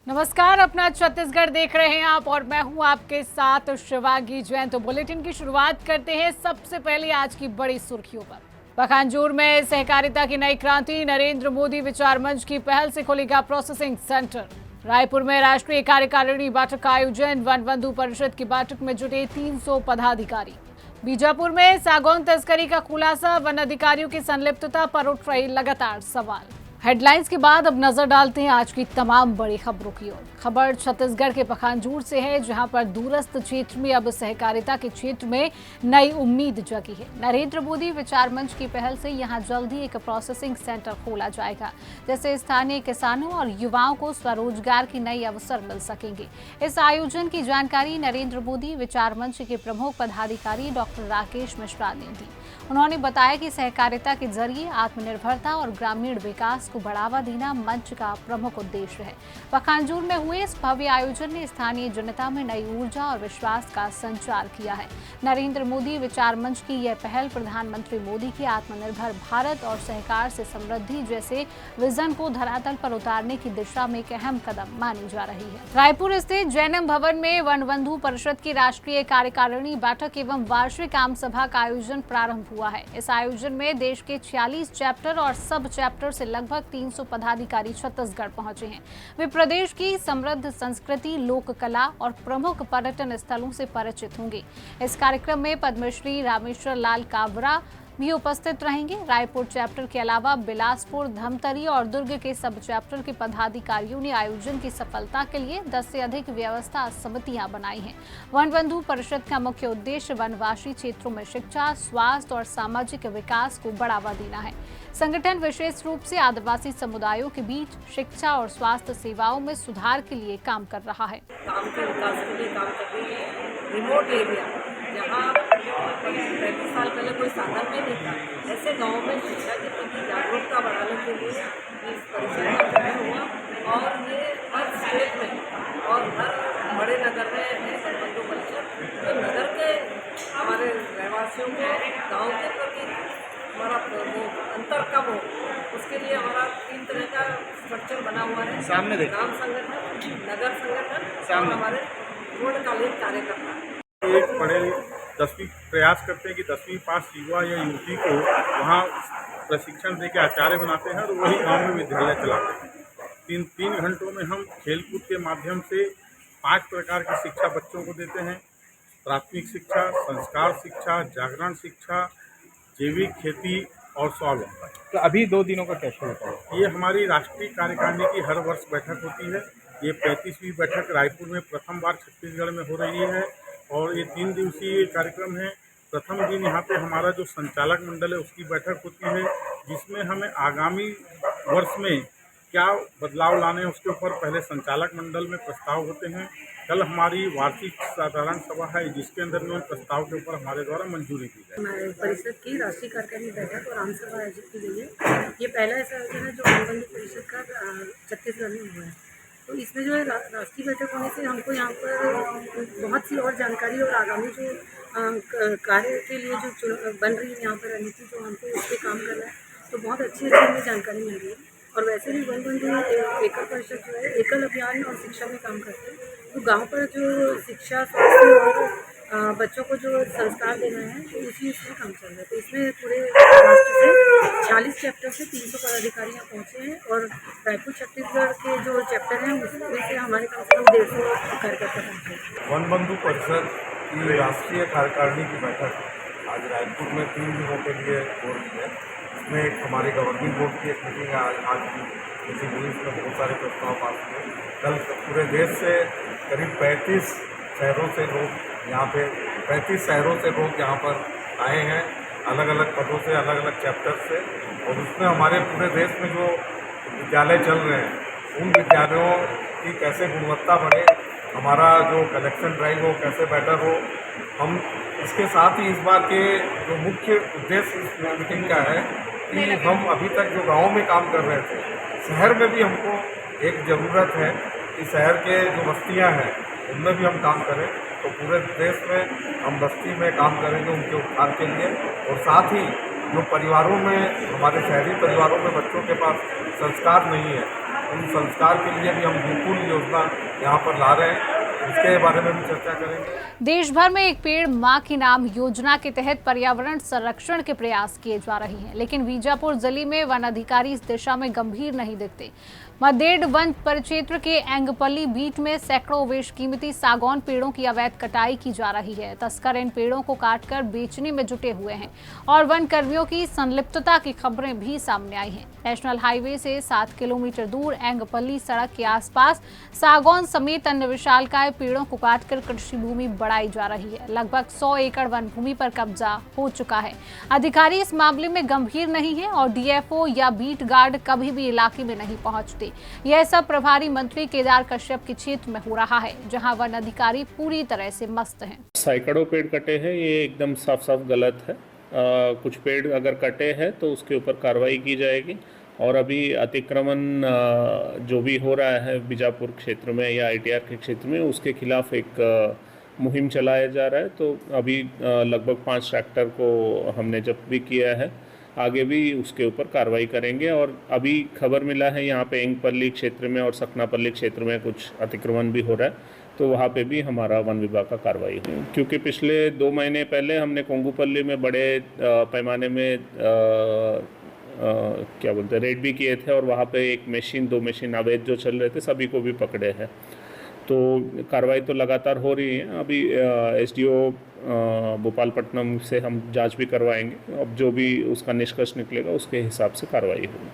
नमस्कार, अपना छत्तीसगढ़ देख रहे हैं आप और मैं हूं आपके साथ शिवांगी जैन। तो बुलेटिन की शुरुआत करते हैं सबसे पहले आज की बड़ी सुर्खियों पर। पखांजूर में सहकारिता की नई क्रांति, नरेंद्र मोदी विचार मंच की पहल से खुलेगा प्रोसेसिंग सेंटर। रायपुर में राष्ट्रीय कार्यकारिणी बैठक का आयोजन, वन बंधु परिषद की बैठक में जुटे 300 पदाधिकारी। बीजापुर में सागौन तस्करी का खुलासा, वन अधिकारियों की संलिप्तता पर उठ रही लगातार सवाल। हेडलाइंस के बाद अब नजर डालते हैं आज की तमाम बड़ी खबरों की ओर। खबर छत्तीसगढ़ के पखांजूर से है, जहां पर दूरस्थ क्षेत्र में अब सहकारिता के क्षेत्र में नई उम्मीद जगी है। नरेंद्र मोदी विचार मंच की पहल से यहां जल्द ही एक प्रोसेसिंग सेंटर खोला जाएगा, जिससे स्थानीय किसानों और युवाओं को स्वरोजगार की नई अवसर मिल सकेंगे। इस आयोजन की जानकारी नरेंद्र मोदी विचार मंच के प्रमुख पदाधिकारी डॉक्टर राकेश मिश्रा ने दी। उन्होंने बताया कि सहकारिता के जरिए आत्मनिर्भरता और ग्रामीण विकास को बढ़ावा देना मंच का प्रमुख उद्देश्य है। पखांजूर में हुए इस भव्य आयोजन ने स्थानीय जनता में नई ऊर्जा और विश्वास का संचार किया है। नरेंद्र मोदी विचार मंच की यह पहल प्रधानमंत्री मोदी की आत्मनिर्भर भारत और सहकार से समृद्धि जैसे विजन को धरातल पर उतारने की दिशा में एक अहम कदम मानी जा रही है। रायपुर स्थित जैनम भवन में वन बंधु परिषद की राष्ट्रीय कार्यकारिणी बैठक एवं वार्षिक आम सभा का आयोजन प्रारंभ हुआ है। इस आयोजन में देश के 46 चैप्टर और सब चैप्टर से लगभग 300 पदाधिकारी छत्तीसगढ़ पहुंचे हैं। वे प्रदेश की समृद्ध संस्कृति, लोक कला और प्रमुख पर्यटन स्थलों से परिचित होंगे। इस कार्यक्रम में पद्मश्री रामेश्वर लाल काबरा भी उपस्थित रहेंगे। रायपुर चैप्टर के अलावा बिलासपुर, धमतरी और दुर्ग के सब चैप्टर के पदाधिकारियों ने आयोजन की सफलता के लिए 10 से अधिक व्यवस्था समितियां बनाई हैं। वन बंधु परिषद का मुख्य उद्देश्य वनवासी क्षेत्रों में शिक्षा, स्वास्थ्य और सामाजिक विकास को बढ़ावा देना है। संगठन विशेष रूप से आदिवासी समुदायों के बीच शिक्षा और स्वास्थ्य सेवाओं में सुधार के लिए काम कर रहा है। काम के विकास के लिए काम कर रही है। रिमोट एरिया जहाँ 35 साल पहले कोई साधन में नहीं था, ऐसे गाँव में शिक्षा के प्रति जागरूकता बढ़ाने के लिए इस परिषद का गठन हुआ और ये हर स्टेट में और हर बड़े नगर में है वन बंधु परिषद। तो नगर के हमारे रहवासियों के गाँव के प्रति हमारा वो अंतर कम हो, उसके लिए हमारा 3 तरह का स्ट्रक्चर बना हुआ है। सामने ग्राम संगठन, नगर संगठन और हमारे पूर्णकालीन कार्यकर्ता। एक बड़े 10वीं प्रयास करते हैं कि 10वीं पास युवा या युवती को वहाँ प्रशिक्षण देकर आचार्य बनाते हैं और वही गांव में विद्यालय चलाते हैं। 3 घंटों में हम खेलकूद के माध्यम से 5 प्रकार की शिक्षा बच्चों को देते हैं। प्राथमिक शिक्षा, संस्कार शिक्षा, जागरण शिक्षा, जैविक खेती और स्वावलंबन। तो अभी 2 दिनों का कैसे होता है? ये हमारी राष्ट्रीय कार्यकारिणी की हर वर्ष बैठक होती है। ये 35वीं बैठक रायपुर में प्रथम बार छत्तीसगढ़ में हो रही है और ये 3 दिवसीय कार्यक्रम है। प्रथम दिन यहाँ पे हमारा जो संचालक मंडल है उसकी बैठक होती है, जिसमें हमें आगामी वर्ष में क्या बदलाव लाने हैं उसके ऊपर पहले संचालक मंडल में प्रस्ताव होते हैं। कल हमारी वार्षिक साधारण सभा है, जिसके अंदर में प्रस्ताव के ऊपर हमारे द्वारा मंजूरी दी जाए। परिषद की राष्ट्रीय कार्यकारिणी बैठक और आम सभा आयोजित की गई है। ये पहला ऐसा आयोजन है जो वन बंधु परिषद का छत्तीसगढ़ में हुआ है। तो इसमें जो है राष्ट्रीय बैठक होने से हमको यहाँ पर बहुत सी और जानकारी और आगामी जो कार्य के लिए जो बन रही है यहाँ पर रणनीति जो हमको उस पर काम कर रहा है, तो बहुत अच्छी हमें जानकारी मिल रही है। और वैसे भी वन बंधु एकल परिषद जो है एकल अभियान और शिक्षा में काम करते हैं। तो गांव पर जो शिक्षा, स्वास्थ्य और बच्चों को जो संस्कार देना है तो उसी इसमें काम चल रहा है। तो इसमें पूरे राष्ट्र से 40 चैप्टर से 300 पदाधिकारी यहाँ पहुँचे हैं और रायपुर छत्तीसगढ़ के जो चैप्टर हैं उसमें से हमारे कम से कम 150 कार्यकर्ता पहुँचे। वन बंधु परिषद की राष्ट्रीय कार्यकारिणी की बैठक आज रायपुर में 3 दिनों के लिए हो रही है। इसमें एक हमारी गवर्निंग बोर्ड की एक मीटिंग आज की मीटिंग हुई, इसमें बहुत सारे प्रस्ताव पास हुए। कल पूरे देश से करीब 35 शहरों से लोग यहाँ पे 35 शहरों से लोग यहाँ पर आए हैं, अलग अलग पदों से, अलग अलग चैप्टर से। और उसमें हमारे पूरे देश में जो विद्यालय चल रहे हैं उन विद्यालयों की कैसे गुणवत्ता बढ़े, हमारा जो कलेक्शन ड्राइव हो कैसे बेटर हो। हम इसके साथ ही इस बार के जो मुख्य उद्देश्य इस मीटिंग का है कि हम अभी तक जो गाँव में काम कर रहे थे, शहर में भी हमको एक ज़रूरत है कि शहर के जो बस्तियाँ हैं उनमें भी हम काम करें। तो पूरे देश में हम बस्ती में काम करेंगे उनके उपचार के लिए। और साथ ही जो परिवारों में, हमारे शहरी परिवारों में बच्चों के पास संस्कार नहीं है, उन संस्कार के लिए भी हम गुरुकुल योजना यहाँ पर ला रहे हैं, उसके बारे में भी चर्चा करेंगे। देश भर में एक पेड़ मां के नाम योजना के तहत पर्यावरण संरक्षण के प्रयास किए जा रहे हैं, लेकिन बीजापुर जिले में वन अधिकारी इस दिशा में गंभीर नहीं दिखते। मदेड़ वन परिक्षेत्र के एंगपल्ली बीट में सैकड़ों बेशकीमती सागौन पेड़ों की अवैध कटाई की जा रही है। तस्कर इन पेड़ों को काटकर बेचने में जुटे हुए हैं और वन कर्मियों की संलिप्तता की खबरें भी सामने आई हैं। नेशनल हाईवे से 7 किलोमीटर दूर एंगपल्ली सड़क के आसपास सागौन समेत अन्य विशालकाय पेड़ों को काटकर कृषि भूमि बढ़ाई जा रही है। लगभग 100 एकड़ वन भूमि पर कब्जा हो चुका है। अधिकारी इस मामले में गंभीर नहीं है और डीएफओ या बीट गार्ड कभी भी इलाके में नहीं पहुंचते। यह सब प्रभारी मंत्री केदार कश्यप के क्षेत्र में हो रहा है, जहां वन अधिकारी पूरी तरह से मस्त हैं। सैकड़ों पेड़ कटे हैं, ये एकदम साफ साफ गलत है। कुछ पेड़ अगर कटे हैं तो उसके ऊपर कार्रवाई की जाएगी और अभी अतिक्रमण जो भी हो रहा है बीजापुर क्षेत्र में या आईटीआर के क्षेत्र में, उसके खिलाफ एक मुहिम चलाया जा रहा है। तो अभी लगभग 5 ट्रैक्टर को हमने जब्त भी किया है, आगे भी उसके ऊपर कार्रवाई करेंगे। और अभी खबर मिला है यहाँ पे एंगपल्ली क्षेत्र में और सकनापल्ली क्षेत्र में कुछ अतिक्रमण भी हो रहा है, तो वहाँ पे भी हमारा वन विभाग का कार्रवाई है। क्योंकि पिछले 2 महीने पहले हमने कोंगूपल्ली में बड़े पैमाने में क्या बोलते हैं रेड भी किए थे और वहाँ पे 1 मशीन 2 मशीन अवैध जो चल रहे थे सभी को भी पकड़े हैं। तो कार्रवाई तो लगातार हो रही है। अभी एसडीओ भोपालपट्टनम से हम जांच भी करवाएंगे, अब जो भी उसका निष्कर्ष निकलेगा उसके हिसाब से कार्रवाई होगी।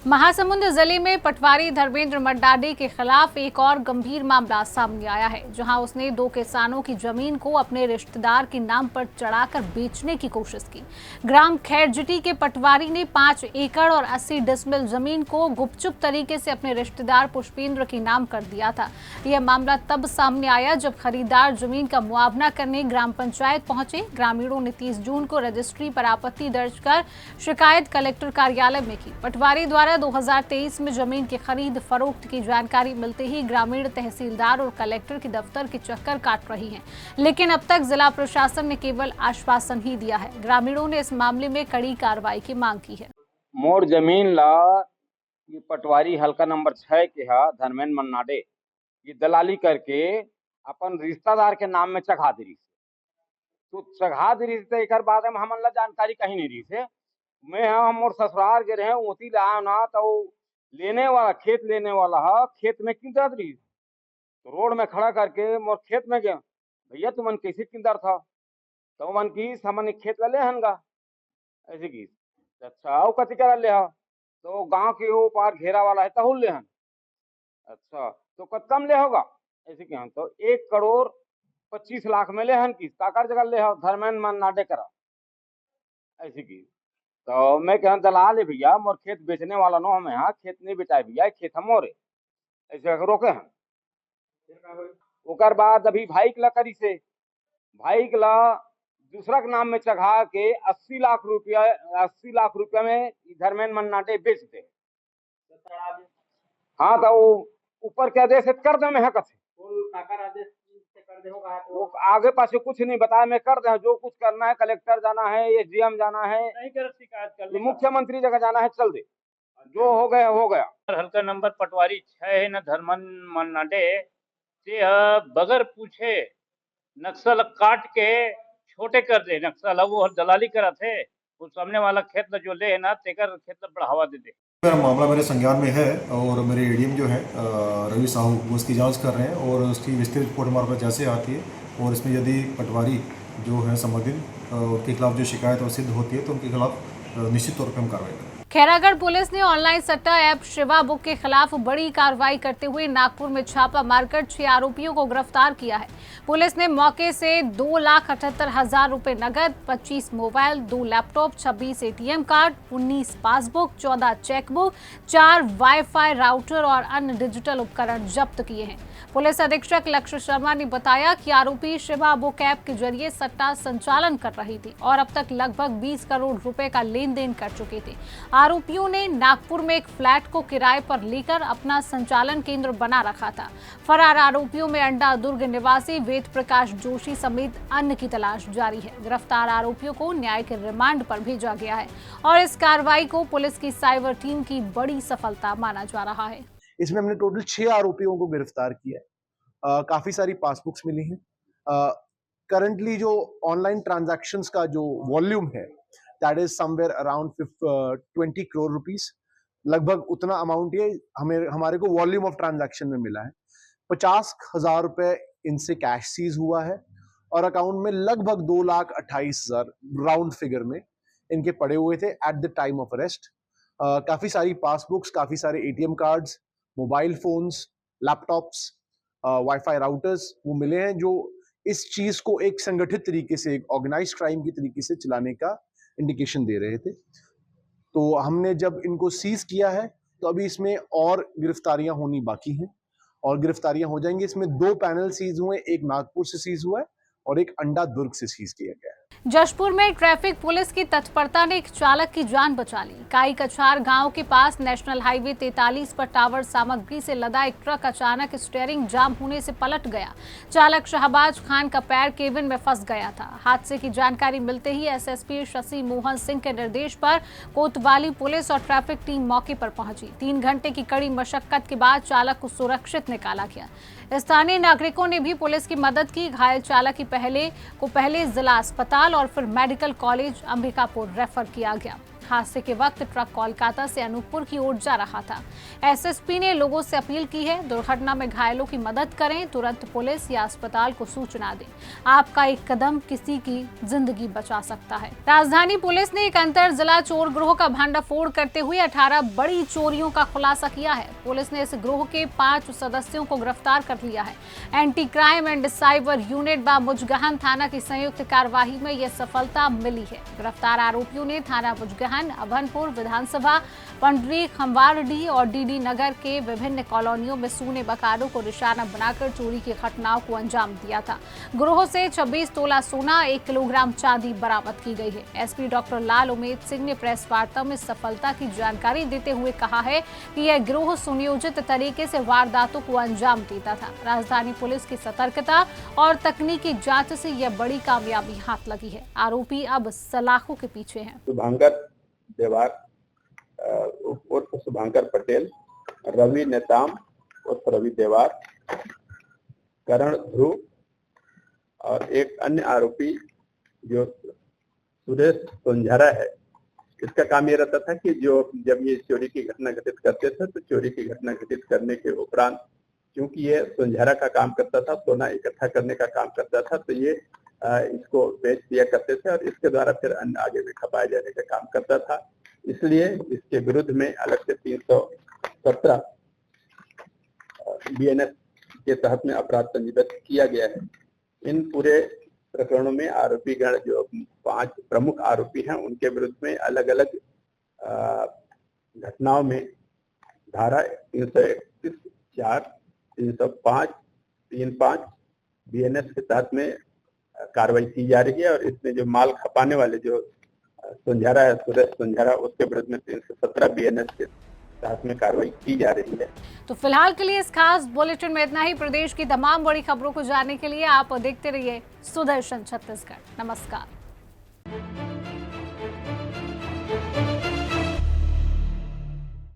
महासमुंद जिले में पटवारी धर्मेंद्र मड्डाडे के खिलाफ एक और गंभीर मामला सामने आया है, जहां उसने 2 किसानों की जमीन को अपने रिश्तेदार के नाम पर चढ़ाकर बेचने की कोशिश की। ग्राम खैरजिटी के पटवारी ने 5 एकड़ और 80 डिसमिल जमीन को गुपचुप तरीके से अपने रिश्तेदार पुष्पेंद्र के नाम कर दिया था। यह मामला तब सामने आया जब खरीदार जमीन का मुआवजा करने ग्राम पंचायत पहुंचे। ग्रामीणों ने 30 जून को रजिस्ट्री पर आपत्ति दर्ज कर शिकायत कलेक्टर कार्यालय में की। पटवारी द्वारा 2023 में जमीन की खरीद फरोख्त की जानकारी मिलते ही ग्रामीण तहसीलदार और कलेक्टर के दफ्तर के चक्कर काट रही हैं, लेकिन अब तक जिला प्रशासन ने केवल आश्वासन ही दिया है। ग्रामीणों ने इस मामले में कड़ी कार्रवाई की मांग की है। मोर जमीन ला ये पटवारी हल्का नंबर 6 के धर्मेंद्र मन्नाडे ये दलाली करके अपन रिश्तेदार के नाम में चढ़ा दी, तो चढ़ा दी तो एक बाद में हमन ला जानकारी कहीं नहीं रही से। मैं हम और ससुराल गए रहे उसी लाया ना, तो लेने वाला खेत लेने वाला है, खेत में किंदर रही तो रोड में खड़ा करके मोर खेत में गया, भैया तुमन कैसे किंदर था, तो मन की सामान्य खेत ला ले हनगा ऐसे की। अच्छा वो कति कर ले, तो गांव के वो पार घेरा वाला है तहुल ले हन। अच्छा तो कम ले होगा ऐसे की, हम तो 1 करोड़ 25 लाख में ले हन की काकर जगह ले धर्मेंद्र मन्नाडे करा ऐसे की। तो मैं कह दलाल है भैया, मोर खेत बेचने वाला नो हमें, यहाँ खेत नहीं बेचाए भैया, खेत हम और ऐसे रोके हैं। ओकर बाद अभी भाई ला करी से भाई ला दूसरा के नाम में चढ़ा के 80 लाख रुपया में धर्मेंद्र मन्नाडे बेच दे। हाँ तो ऊपर के आदेश कर दे, मैं आदेश वो आगे पासे कुछ नहीं बताया, मैं कर दे जो कुछ करना है, कलेक्टर जाना है, एसडीएम जाना है, नहीं कर शिकायत कर मुख्यमंत्री जगह जाना है, चल दे, जो हो गया हो गया। हल्का नंबर पटवारी 6 है न धर्मेंद्र मन्नाडे से बगैर पूछे नक्सल काट के छोटे कर दे। नक्सल वो दलाली करा थे, वो सामने वाला खेत जो ले ना तेकर खेत बढ़ावा दे दे। मेरा मामला मेरे संज्ञान में है और मेरे एडीएम जो है रवि साहू वो उसकी जांच कर रहे हैं और उसकी विस्तृत रिपोर्ट हमारे पास जैसे आती है और इसमें यदि पटवारी जो है संबंधित उनके खिलाफ जो शिकायत और सिद्ध होती है तो उनके खिलाफ निश्चित तौर पर हम कार्रवाई करेंगे। खैरागढ़ पुलिस ने ऑनलाइन सट्टा ऐप शिवा बुक के खिलाफ बड़ी कार्रवाई करते हुए नागपुर में छापा मारकर 6 आरोपियों को गिरफ्तार किया है। पुलिस ने मौके से 2,78,000 रुपए नगद, 25 mobile, 2 laptop, 26 ATM card, 19 passbook, 14 chequebook, 4 wifi router और अन्य डिजिटल उपकरण जब्त किए हैं। पुलिस अधीक्षक लक्ष्य शर्मा ने बताया कि आरोपी शिवा बुक ऐप के जरिए सट्टा संचालन कर रही थी और अब तक लगभग 20 करोड़ रुपए का लेन देन कर चुके थे। आरोपियों ने नागपुर में एक फ्लैट को किराए पर लेकर अपना संचालन केंद्र बना रखा था। फरार आरोपियों में अंडा दुर्ग निवासी वेद प्रकाश जोशी समेत अन्य की तलाश जारी है। गिरफ्तार आरोपियों को न्यायिक रिमांड पर भेजा गया है और इस कार्रवाई को पुलिस की साइबर टीम की बड़ी सफलता माना जा रहा है। इसमें हमने टोटल 6 आरोपियों को गिरफ्तार किया है। काफी सारी पासबुक्स मिली हैं। करंटली जो ऑनलाइन ट्रांजैक्शंस का जो वॉल्यूम है that is somewhere around 20 crore rupees, लगभग उतना अमाउंट ये हमारे को वॉल्यूम ऑफ ट्रांजैक्शन में मिला है। 50,000 रुपए इनसे कैश सीज हुआ है और अकाउंट में लगभग 2,28,000 राउंड फिगर में इनके पड़े हुए थे at the time of arrest. काफी सारी पासबुक्स, काफी सारे ATM cards, mobile phones, laptops, wifi routers वो मिले हैं जो इस चीज को एक संगठित तरीके से, एक ऑर्गेनाइज क्राइम की तरीके से चलाने का इंडिकेशन दे रहे थे। तो हमने जब इनको सीज किया है तो अभी इसमें और गिरफ्तारियां होनी बाकी हैं और गिरफ्तारियां हो जाएंगी। इसमें 2 पैनल सीज हुए, एक नागपुर से सीज हुआ है और एक अंडा दुर्ग से सीज किया गया है। जशपुर में ट्रैफिक पुलिस की तत्परता ने एक चालक की जान बचा ली। काई कछार गांव के पास नेशनल हाईवे 43 पर टावर सामग्री से लदा एक ट्रक अचानक स्टीयरिंग जाम होने से पलट गया। चालक शहबाज खान का पैर केबिन में फंस गया था। हादसे की जानकारी मिलते ही एसएसपी शशि मोहन सिंह के निर्देश पर कोतवाली पुलिस और ट्रैफिक टीम मौके पर पहुंची। 3 घंटे की कड़ी मशक्कत के बाद चालक को सुरक्षित निकाला गया। स्थानीय नागरिकों ने भी पुलिस की मदद की। घायल चालक की पहले जिला अस्पताल और फिर मेडिकल कॉलेज अंबिकापुर रेफर किया गया। हादसे के वक्त ट्रक कोलकाता से अनूपपुर की ओर जा रहा था। एसएसपी ने लोगों से अपील की है, दुर्घटना में घायलों की मदद करें, तुरंत पुलिस या अस्पताल को सूचना दें। आपका एक कदम किसी की जिंदगी बचा सकता है। राजधानी पुलिस ने एक अंतर जिला चोर गिरोह का भंडाफोड़ करते हुए 18 बड़ी चोरियों का खुलासा किया है। पुलिस ने इस गिरोह के 5 सदस्यों को गिरफ्तार कर लिया है। Anti crime and cyber unit व मुजगहन थाना की संयुक्त कार्यवाही में यह सफलता मिली है। गिरफ्तार आरोपियों ने थाना मुजगहन, अभनपुर विधानसभा, पंडरी, खंवारडी और डीडी नगर के विभिन्न कॉलोनियों में सूने बकारों को निशाना बनाकर चोरी की घटनाओं को अंजाम दिया था। गिरोह से 26 तोला सोना, 1 किलोग्राम चांदी बरामद की गई है। एसपी डॉक्टर लाल उमेद सिंह ने प्रेस वार्ता में सफलता की जानकारी देते हुए कहा है कि यह गिरोह सुनियोजित तरीके से वारदातों को अंजाम देता था। राजधानी पुलिस की सतर्कता और तकनीकी जांच से यह बड़ी कामयाबी हाथ लगी है। आरोपी अब सलाखों के पीछे हैं। देवार उर्फ शुभांकर पटेल, रवि नेताम उर्फ रवि देवार, करण ध्रुव और एक अन्य आरोपी जो सुरेश सोंझारा है। इसका काम ये रहता था कि जब ये चोरी की घटना घटित करते थे तो चोरी की घटना घटित करने के उपरांत, क्योंकि ये सोंझारा का काम करता था, सोना इकट्ठा करने का काम करता था, तो ये इसको बेच दिया करते थे और इसके द्वारा फिर अन्य आगे में खपाए जाने का काम करता था। इसलिए इसके विरुद्ध में अलग से 317 बीएनएस के तहत में अपराध पंजीबद्ध किया गया है। इन पूरे प्रकरणों में आरोपीगण जो 5 प्रमुख आरोपी हैं उनके विरुद्ध में अलग अलग घटनाओं में धारा 331, 4, 305, 35 बीएनएस के तहत में कार्रवाई की जा रही है और इसमें जो माल खपाने वाले जो सोंझारा है, सुरेश सोंझारा, उसके विरुद्ध में 317 बीएनएस के तहत में कार्रवाई की जा रही है। तो फिलहाल के लिए इस खास बुलेटिन में इतना ही। प्रदेश की तमाम बड़ी खबरों को जानने के लिए आप देखते रहिए सुदर्शन छत्तीसगढ़। नमस्कार।